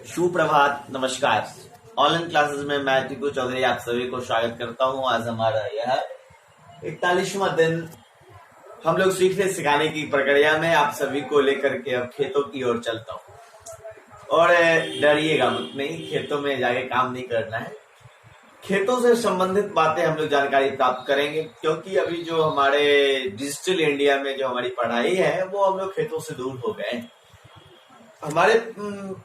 सुप्रभात, नमस्कार। Online classes में मैं टीकू चौधरी आप सभी को स्वागत करता हूं। आज हमारा यह 41वां दिन हम लोग सीखने सिखाने की प्रक्रिया में आप सभी को लेकर के अब खेतों की ओर चलता हूं। और डरिएगा मत, नहीं खेतों में जाके काम नहीं करना है। खेतों से संबंधित बातें हम लोग जानकारी प्राप्त करेंगे, क्योंकि अभी जो हमारे डिजिटल इंडिया में जो हमारी पढ़ाई है वो हम लोग खेतों से दूर हो गए हैं। हमारे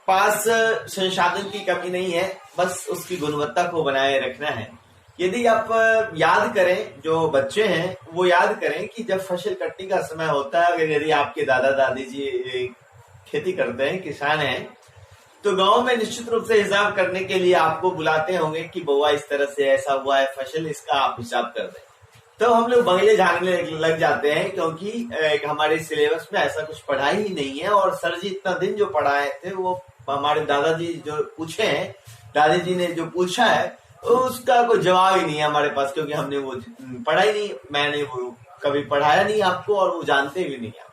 पास संसाधन की कमी नहीं है, बस उसकी गुणवत्ता को बनाए रखना है। यदि आप याद करें, जो बच्चे हैं वो याद करें कि जब फसल कटने का समय होता है, अगर यदि आपके दादा दादी जी खेती करते हैं, किसान हैं, तो गांव में निश्चित रूप से हिसाब करने के लिए आपको बुलाते होंगे कि बउआ इस तरह से ऐसा हुआ है फसल, इसका आप हिसाब कर दें। तो हम लोग बंगले झाड़ने लग जाते हैं, क्योंकि हमारे सिलेबस में ऐसा कुछ पढ़ाई ही नहीं है। और सर जी इतना दिन जो पढ़ाए थे वो हमारे दादाजी जो पूछे हैं, दादी जी ने जो पूछा है उसका कोई जवाब ही नहीं है हमारे पास, क्योंकि हमने वो पढ़ाई नहीं, मैंने वो कभी पढ़ाया नहीं आपको और वो जानते भी नहीं आप।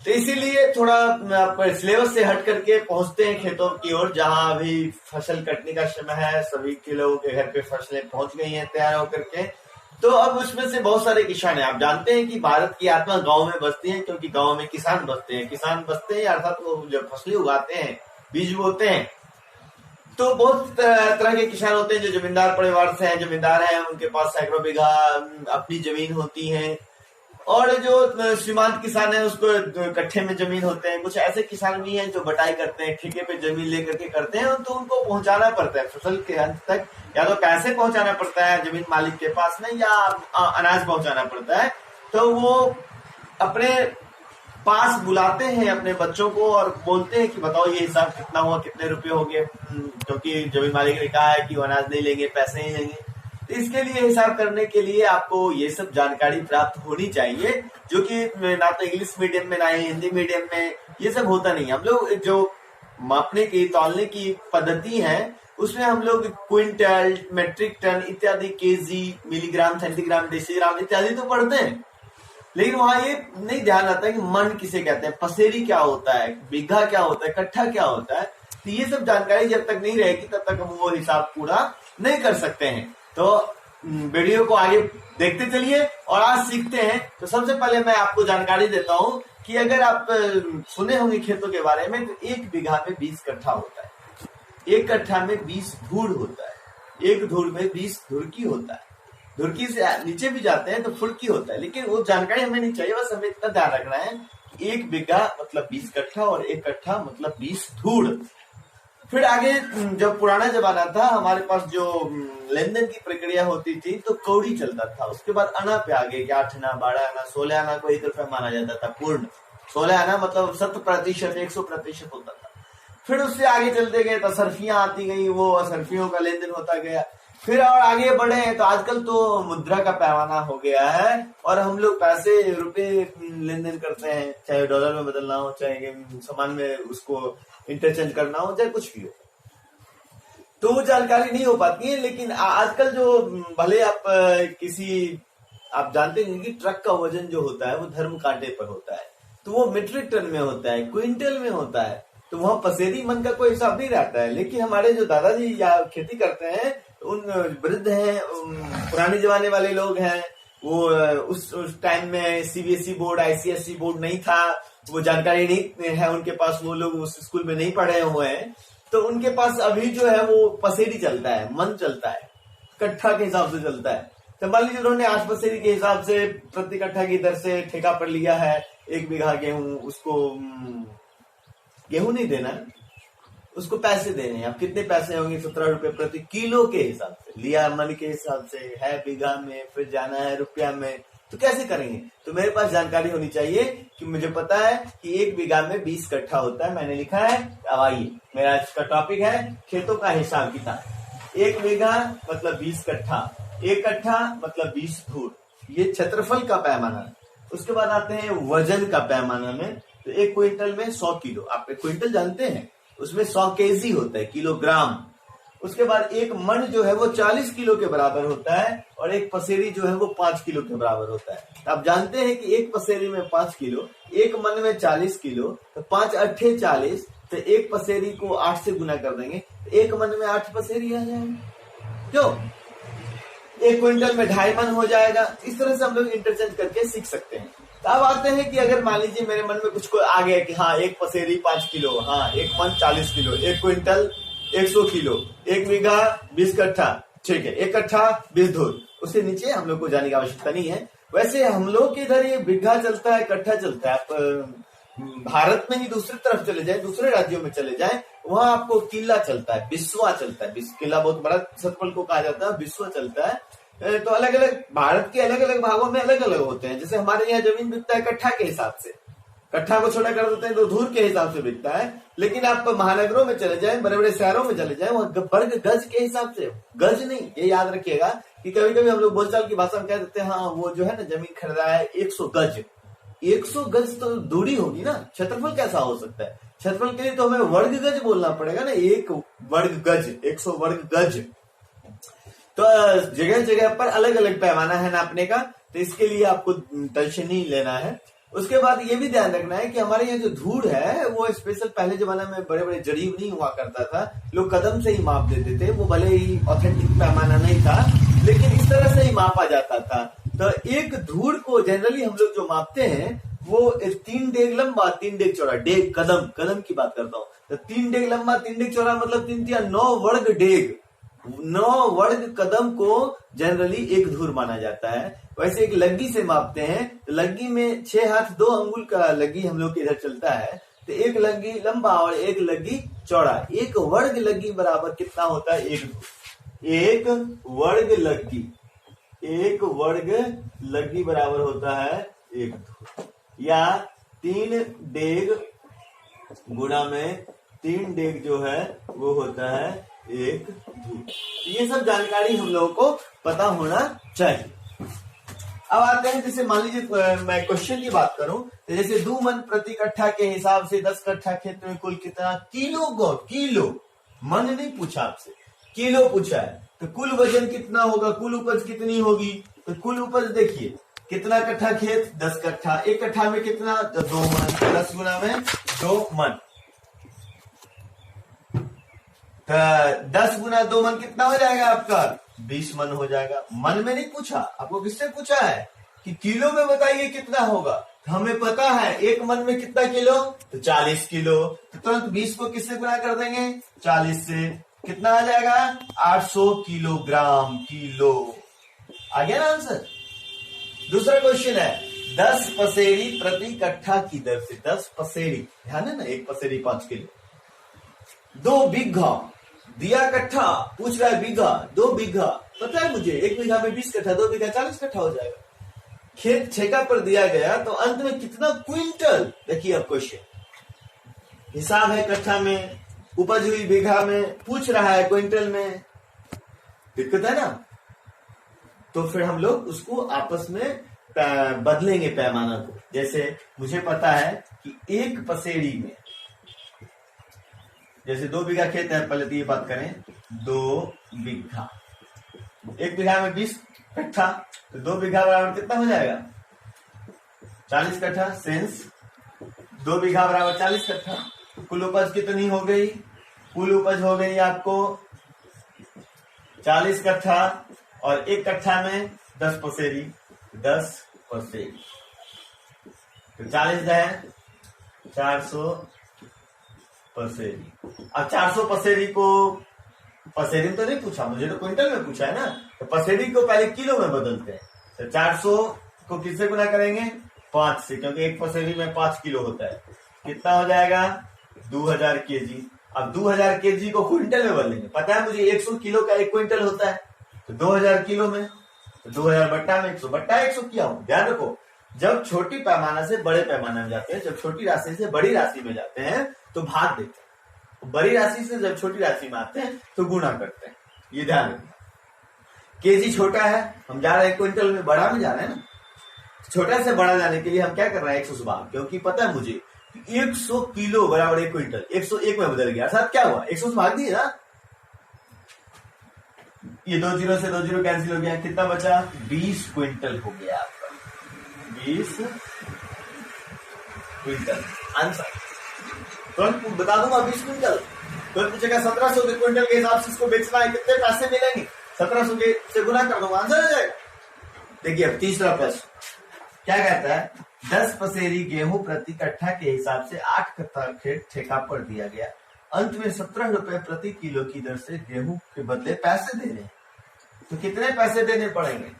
तो इसीलिए थोड़ा सिलेबस से हट करके पहुंचते हैं खेतों की ओर, जहां अभी फसल कटने का समय है। सभी के लोगों के घर पे फसलें पहुंच गई हैं तैयार होकर के। तो अब उसमें से बहुत सारे किसान हैं। आप जानते हैं कि भारत की आत्मा गांव में बसती है, क्योंकि गांव में किसान बसते हैं। किसान बसते हैं अर्थात वो जब फसलें उगाते हैं, बीज बोते हैं, तो बहुत तरह के किसान होते हैं जो जमींदार परिवार से हैं, जमींदार हैं, उनके पास सैकड़ों बीघा अपनी जमीन होती है। और जो सीमांत किसान है उसको कट्ठे में जमीन होते हैं। कुछ ऐसे किसान भी हैं जो बटाई करते हैं, ठेके पे जमीन लेकर के करते हैं, तो उनको पहुंचाना पड़ता है फसल के अंत तक। या तो पैसे पहुंचाना पड़ता है जमीन मालिक के पास में, या अनाज पहुंचाना पड़ता है। तो वो अपने पास बुलाते हैं अपने बच्चों को और बोलते हैं कि बताओ ये हिसाब कितना हुआ, कितने रुपए हो गए, क्योंकि जमीन मालिक ने कहा है कि वो अनाज नहीं लेंगे, पैसे ही लेंगे। तो इसके लिए हिसाब करने के लिए आपको ये सब जानकारी प्राप्त होनी चाहिए, जो कि ना तो इंग्लिश मीडियम में ना ही हिंदी मीडियम में ये सब होता नहीं है। हम लोग जो मापने की तौलने की पद्धति है उसमें हम लोग क्विंटल, मेट्रिक टन इत्यादि, केजी, मिलीग्राम, सेंटीग्राम, डेसीग्राम इत्यादि तो पढ़ते हैं, लेकिन वहां ये नहीं ध्यान आता है कि मन किसे कहते हैं, पसेरी क्या होता है, बीघा क्या होता है, कट्ठा क्या होता है। तो ये सब जानकारी जब तक नहीं रहेगी तब तक हम वो हिसाब पूरा नहीं कर सकते हैं। तो वीडियो को आगे देखते चलिए और आज सीखते हैं। तो सबसे पहले मैं आपको जानकारी देता हूं कि अगर आप सुने होंगे खेतों के बारे में, तो एक बीघा में 20 कट्ठा होता है, एक कट्ठा में 20 धूड़ होता है, एक धूड़ में 20 धुड़की होता है। धुड़की से नीचे भी जाते हैं तो फुड़की होता है, लेकिन वो जानकारी हमें नहीं चाहिए। बस हमें इतना ध्यान रखना है कि एक बीघा मतलब 20 कट्ठा और एक कट्ठा मतलब 20 धूड़। फिर आगे जब पुराना जमाना था, हमारे पास जो लेन देन की प्रक्रिया होती थी तो कौड़ी चलता था। उसके बाद आना पे आगे 8 आना, 12 आना, 16 आना को 1 रुपया माना जाता था पूर्ण। 16 आना मतलब 100%, 100% होता था। फिर उससे आगे चलते गए तो सरफियां आती गई, वो सरफियों का लेन देन होता गया। फिर और आगे बढ़े हैं तो आजकल तो मुद्रा का पैमाना हो गया है और हम लोग पैसे रुपए लेन देन करते हैं, चाहे डॉलर में बदलना हो, चाहे सामान में उसको इंटरचेंज करना हो, चाहे कुछ भी हो। तो वो जानकारी नहीं हो पाती है। लेकिन आजकल जो भले आप जानते हैं कि ट्रक का वजन जो होता है वो धर्म कांटे पर होता है, तो वो मीट्रिक टन में होता है, क्विंटल में होता है। तो वहां पसेरी मन का कोई हिसाब नहीं रहता है। लेकिन हमारे जो दादाजी या खेती करते हैं, उन वृद्ध हैं, पुराने जमाने वाले लोग हैं, वो उस टाइम में सीबीएसई बोर्ड, आईसीएसई बोर्ड नहीं था, वो जानकारी नहीं है उनके पास, वो लोग उस स्कूल में नहीं पढ़े हुए हैं। तो उनके पास अभी जो है वो पसेरी चलता है, मन चलता है, कट्ठा के हिसाब से चलता है। तो मान लीजिए उन्होंने 8 पसेरी के हिसाब से प्रति कट्ठा की दर से ठेका पर लिया है 1 बीघा गेहूं। उसको गेहूं नहीं देना, उसको पैसे देने हैं। अब कितने पैसे होंगे? 17 रुपए प्रति किलो के हिसाब से लिया, मन के हिसाब से है बीघा में, फिर जाना है रुपया में। तो कैसे करेंगे? तो मेरे पास जानकारी होनी चाहिए कि मुझे पता है कि 1 बीघा में 20 कट्ठा होता है, मैंने लिखा है। अब आइए, मेरा इसका टॉपिक है खेतों का हिसाब किताब। 1 बीघा मतलब 20 कट्ठा, 1 कट्ठा मतलब 20 धूड़, ये क्षेत्रफल का पैमाना है। उसके बाद आते हैं वजन का पैमाना में। तो 1 क्विंटल में 100 किलो, आप क्विंटल जानते हैं, उसमें 100 केजी होता है, किलोग्राम। उसके बाद 1 मन जो है वो 40 किलो के बराबर होता है और 1 पसेरी जो है वो 5 किलो के बराबर होता है। आप जानते हैं कि 1 पसेरी में 5 किलो, 1 मन में 40 किलो, तो 5 अट्ठे 40, तो एक पसेरी को 8 से गुना कर देंगे, एक मन में 8 पसेरी आ जाएंगे। क्यों? एक क्विंटल में 2.5 मन हो जाएगा। इस तरह से हम लोग इंटरचेंज करके सीख सकते हैं। तो अब आते हैं कि अगर मान लीजिए मेरे मन में कुछ को आ गया कि हाँ एक पसेरी 5 किलो, हाँ एक मन 40 किलो, एक क्विंटल 100 किलो, एक बीघा 20 कट्ठा, ठीक है, एक कट्ठा 20 धूर। उससे नीचे हम लोग को जाने की आवश्यकता नहीं है। वैसे हम लोग के इधर ये बीघा चलता है, कट्ठा चलता है। आप भारत में ही दूसरी तरफ चले जाए, दूसरे राज्यों में चले जाए, वहां आपको किला चलता है, बिस्वा चलता है। किला बहुत बड़ा क्षेत्रफल को कहा जाता है, बिस्वा चलता है। तो अलग अलग भारत के अलग अलग भागों में अलग अलग होते हैं। जैसे हमारे यहाँ जमीन बिकता है कट्ठा के हिसाब से, कट्ठा को छोटा कर देते हैं तो धूर के हिसाब से बिकता है। लेकिन आप महानगरों में चले जाए, बड़े बड़े शहरों में चले जाए, वहां वर्ग गज के हिसाब से, गज नहीं, ये याद रखिएगा कि कभी कभी हम लोग बोलचाल की भाषा में कह देते हैं हाँ वो जो है ना जमीन खरीदा है 100 गज। 100 गज तो दूरी होगी ना, क्षेत्रफल कैसा हो सकता है? क्षेत्रफल के लिए तो हमें वर्ग गज बोलना पड़ेगा ना, 1 वर्ग गज, 100 वर्ग गज। तो जगह जगह पर अलग अलग पैमाना है नापने का, तो इसके लिए आपको टेंशन नहीं लेना है। उसके बाद ये भी ध्यान रखना है कि हमारे यहाँ जो धूड़ है वो स्पेशल, पहले जमाने में बड़े बड़े जरीब नहीं हुआ करता था, लोग कदम से ही माप देते थे। वो भले ही ऑथेंटिक पैमाना नहीं था, लेकिन इस तरह से ही मापा जाता था। तो एक धूड़ को जनरली हम लोग जो मापते हैं वो 3 डेग लंबा 3 डेग चौड़ा, डेग कदम की बात करता हूँ। तो 3 डेग लंबा 3 डेग चौड़ा मतलब 3 या 9 वर्ग डेग, 9 वर्ग कदम को जनरली एक धूर माना जाता है। वैसे एक लग्गी से मापते हैं, तो लग्गी में 6 हाथ 2 अंगुल का लग्गी हम लोग के इधर चलता है। तो एक लग्गी लंबा और एक लग्गी चौड़ा, एक वर्ग लग्गी बराबर कितना होता है? एक धूर। एक वर्ग लग्गी, एक वर्ग लग्गी बराबर होता है एक धूर, या 3 डेग गुणा में 3 डेग जो है वो होता है एक धूर। ये सब जानकारी हम लोगों को पता होना चाहिए। अब आते हैं, जैसे मान लीजिए मैं क्वेश्चन की बात करूं, तो जैसे 2 मन प्रति कट्ठा के हिसाब से 10 कट्ठा खेत में कुल कितना किलो, मन नहीं पूछा आपसे, किलो पूछा है। तो कुल वजन कितना होगा, कुल उपज कितनी होगी? तो कुल उपज देखिए कितना कट्ठा खेत, 10 कट्ठा, एक कट्ठा में कितना? 2 मन, 10 गुना में 2 मन। 10 गुना 2 मन कितना हो जाएगा आपका? 20 मन हो जाएगा। मन में नहीं पूछा, आपको किससे पूछा है कि किलो में बताइए कितना होगा। तो हमें पता है एक मन में कितना किलो, तो 40 किलो। तो तुरंत 20 को किससे गुणा कर देंगे? 40 से। कितना आ जाएगा? 800 किलोग्राम, किलो। आ गया ना आंसर। दूसरा क्वेश्चन है, 10 पसेरी प्रति कट्ठा की दर से, 10 पसेरी, ध्यान है ना, एक पसेरी 5 किलो। 2 बीघा दिया कट्ठा, पूछ रहा है बीघा, 2 बीघा, पता है मुझे, 1 बीघा में 20 कट्ठा, 2 बीघा 40 कट्ठा हो जाएगा। खेत ठेका पर दिया गया, तो अंत में कितना क्विंटल? देखिए अब क्वेश्चन हिसाब है कट्ठा में, उपज हुई बीघा में, पूछ रहा है क्विंटल में, दिक्कत है ना। तो फिर हम लोग उसको आपस में बदलेंगे पैमाना को। जैसे मुझे पता है कि एक पसेरी में, जैसे 2 बीघा खेत है, पहले तो ये बात करें, 2 बीघा, 1 बीघा में 20 कट्ठा, तो 2 बीघा बराबर कितना हो जाएगा? 40 कट्ठा। सेंस 2 बीघा बराबर 40 कट्ठा। कुल उपज कितनी हो गई? कुल उपज हो गई आपको 40 कट्ठा, और 1 कट्ठा में 10 पसेरी, 10 पसेरी, तो 40 है 400 पसेरी। अब 400 पसेरी को, पसेरी तो नहीं पूछा मुझे, तो क्विंटल में पूछा है ना, तो पसेरी को पहले किलो में बदलते हैं। तो 400 को किससे गुना करेंगे? 5 से, क्योंकि एक पसेरी में 5 किलो होता है। कितना हो जाएगा? 2000 केजी। अब 2000 केजी को क्विंटल में बदलेंगे। पता है मुझे 100 किलो का 1 क्विंटल होता है, तो 2000 किलो में, तो 2000 बट्टा में 100, बट्टा 100 किया हूं। ध्यान रखो, जब छोटी पैमाना से बड़े पैमाने में जाते हैं, जब छोटी राशि से बड़ी राशि में जाते हैं तो भाग देते हैं, बड़ी राशि से जब छोटी राशि में आते हैं तो गुणा करते हैं। ये ध्यान रखना। केजी छोटा है, हम जा रहे हैं क्विंटल में, बड़ा में जा रहे हैं ना। छोटा से बड़ा जाने के लिए हम क्या कर रहे हैं? 100 से भाग, क्योंकि पता है मुझे 100 किलो बराबर 1 क्विंटल, 101 में बदल गया। अर्थात क्या हुआ? 100 से भाग दिए ना, ये 2 जीरो से 2 जीरो कैंसिल हो गया, कितना बचा? 20 क्विंटल हो गया आपका, 20 क्विंटल आंसर। तुरंत बता दूंगा 20 क्विंटल, तुरंत पूछेगा 1700 के क्विंटल के हिसाब से इसको बेचना है, कितने पैसे मिलेंगे, 1700 के से गुना कर दूंगा, आंसर हो जाएगा। देखिए अब तीसरा प्रश्न क्या कहता है, 10 पसेरी गेहूं प्रति कट्ठा के हिसाब से 8 कट्ठा खेत ठेका पर दिया गया, अंत में 17 रुपए प्रति किलो की दर से गेहूं के बदले पैसे देने, तो कितने पैसे देने पड़ेंगे,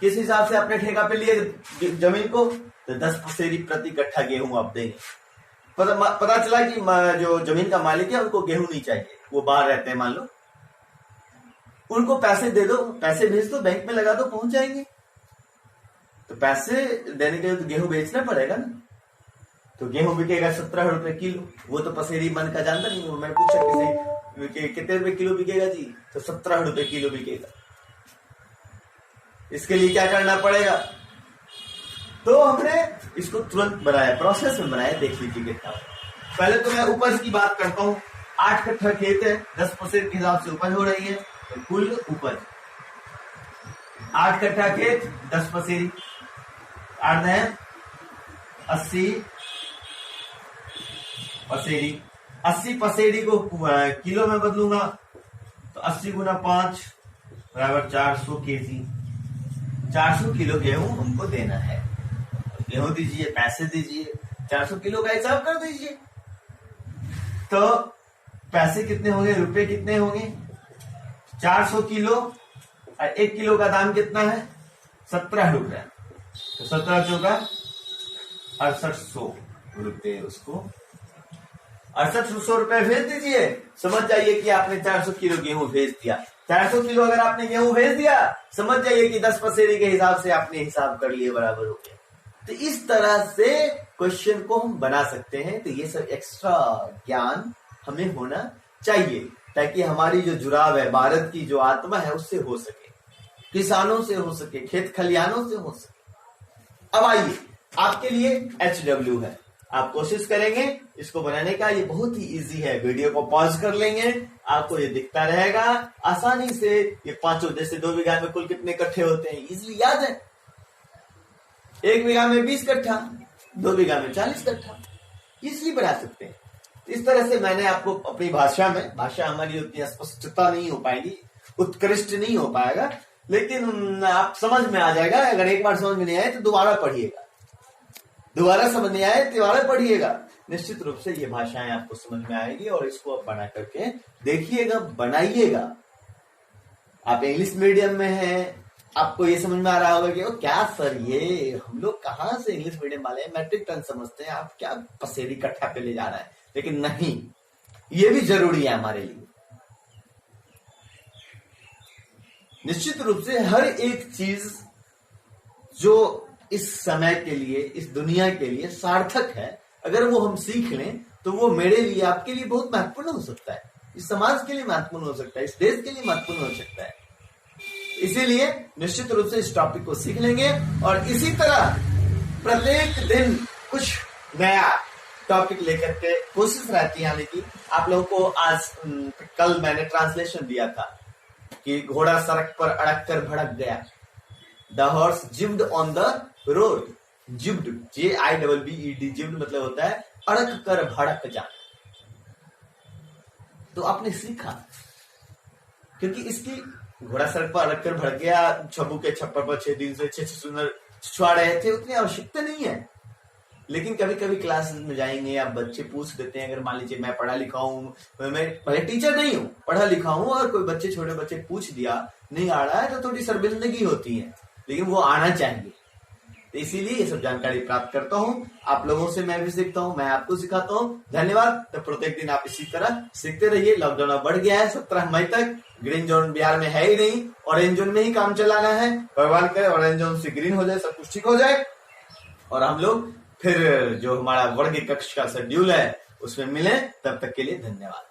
किस हिसाब से आपने ठेका पे लिए जमीन को, तो 10 पसेरी प्रति कट्ठा गेहूं आप देंगे। पता चला कि जो जमीन का मालिक है उनको गेहूं नहीं चाहिए, वो बाहर रहते हैं मान लो, उनको पैसे दे दो, पैसे भेज दो, बैंक में लगा दो, पहुंच जाएंगे। तो पैसे देने के लिए तो गेहूं बेचना पड़ेगा ना, तो गेहूं बिकेगा 17 रुपए किलो, वो तो पसेरी मन का जानता नहीं, मैं पूछा किसी कितने रुपए किलो बिकेगा जी, तो 17 रुपए किलो बिकेगा। इसके लिए क्या करना पड़ेगा, तो हमने इसको तुरंत बनाया, प्रोसेस में बनाया, देख लीजिए कितना। पहले तो मैं उपज की बात करता हूं, 8 कट्ठा खेत है, 10 पसेरी के हिसाब से उपज हो रही है, तो कुल उपज 8 कट्ठा खेत 10 पसेरी, 8 है 80 पसेरी, 80 पसेरी को किलो में बदलूंगा तो 80 गुना 5 बराबर 400 केजी, 400 किलो गेहूं हमको देना है। गेहूं दीजिए, पैसे दीजिए, 400 किलो का हिसाब कर दीजिए, तो पैसे कितने होंगे, रुपए कितने होंगे, 400 किलो और 1 किलो का दाम कितना है 17 रुपए, तो 17 चौका 6800 रुपए, उसको 6800 रुपए भेज दीजिए। समझ जाइए कि आपने 400 किलो गेहूं भेज दिया। 400 किलो अगर आपने गेहूं भेज दिया, समझ जाइए कि 10 पसेरी के हिसाब से आपने हिसाब कर लिए, बराबर हो गया। तो इस तरह से क्वेश्चन को हम बना सकते हैं। तो ये सब एक्स्ट्रा ज्ञान हमें होना चाहिए, ताकि हमारी जो जुड़ाव है भारत की जो आत्मा है उससे हो सके, किसानों से हो सके, खेत खलिहानों से हो सके। अब आइए, आपके लिए HW है, आप कोशिश करेंगे इसको बनाने का, ये बहुत ही इजी है। वीडियो को पॉज कर लेंगे, आपको ये दिखता रहेगा आसानी से। ये पांचों, जैसे 2 बीघा में कुल कितने कट्ठे होते हैं, इजिली याद है। 1 बीघा में 20 कट्ठा, 2 बीघा में 40 कट्ठा, इजिली बना सकते हैं। इस तरह से मैंने आपको अपनी भाषा में, भाषा हमारी उतनी स्पष्टता नहीं हो पाएगी, उत्कृष्ट नहीं हो पाएगा, लेकिन आप समझ में आ जाएगा। अगर एक बार समझ में नहीं आए तो दोबारा पढ़िएगा, दोबारा समझ नहीं आए दोबारा पढ़िएगा, निश्चित रूप से ये भाषाएं आपको समझ में आएगी और इसको आप बना करके देखिएगा, बनाइएगा। आप इंग्लिश मीडियम में हैं, आपको ये समझ में आ रहा होगा कि वो क्या सर, ये हम लोग कहां से इंग्लिश मीडियम वाले हैं, मैट्रिक टन समझते हैं, आप क्या पसेरी कट्ठा पे ले जा रहे हैं। लेकिन नहीं, ये भी जरूरी है हमारे लिए। निश्चित रूप से हर एक चीज जो इस समय के लिए, इस दुनिया के लिए सार्थक है, अगर वो हम सीख लें तो वो मेरे लिए, आपके लिए बहुत महत्वपूर्ण हो सकता है, इस समाज के लिए महत्वपूर्ण हो सकता है, इस देश के लिए महत्वपूर्ण हो सकता है। इसीलिए निश्चित रूप से इस टॉपिक को सीख लेंगे और इसी तरह प्रत्येक दिन कुछ नया टॉपिक लेकर के कोशिश रहती है आने की। आप लोगों को आज कल मैंने ट्रांसलेशन दिया था कि घोड़ा सड़क पर अड़क कर भड़क गया, the horse jibbed on the road. Jibbed, JIBBED, jibbed मतलब होता है अड़क कर भड़क जा। तो आपने सीखा, क्योंकि इसकी घोड़ा सड़क पर अड़क कर भड़क गया, छब्बू के छप्पर पर 6 दिन से 6 सुंदर छुआ रहे थे, उतनी आवश्यकता नहीं है। लेकिन कभी कभी क्लासेस में जाएंगे, आप बच्चे पूछ देते हैं, अगर मान लीजिए मैं पढ़ा लिखा हूँ, मैं भले टीचर नहीं हूँ, पढ़ा लिखा हूँ, और कोई बच्चे, छोटे बच्चे पूछ दिया, नहीं आ रहा है, तो थोड़ी शर्मिंदगी होती है, लेकिन वो आना चाहिए। तो इसीलिए ये सब जानकारी प्राप्त करता हूँ, आप लोगों से मैं भी सीखता हूँ, मैं आपको सिखाता हूँ। धन्यवाद। तो प्रत्येक दिन आप इसी तरह सीखते रहिए। लॉकडाउन अब बढ़ गया है 17 मई तक, ग्रीन जोन बिहार में है ही नहीं, ऑरेंज जोन में ही काम चलाना है। भगवान करे ऑरेंज जोन से ग्रीन हो जाए, सब कुछ ठीक हो जाए, और हम लोग फिर जो हमारा वर्ग कक्ष का शेड्यूल है उसमें मिले। तब तक के लिए धन्यवाद।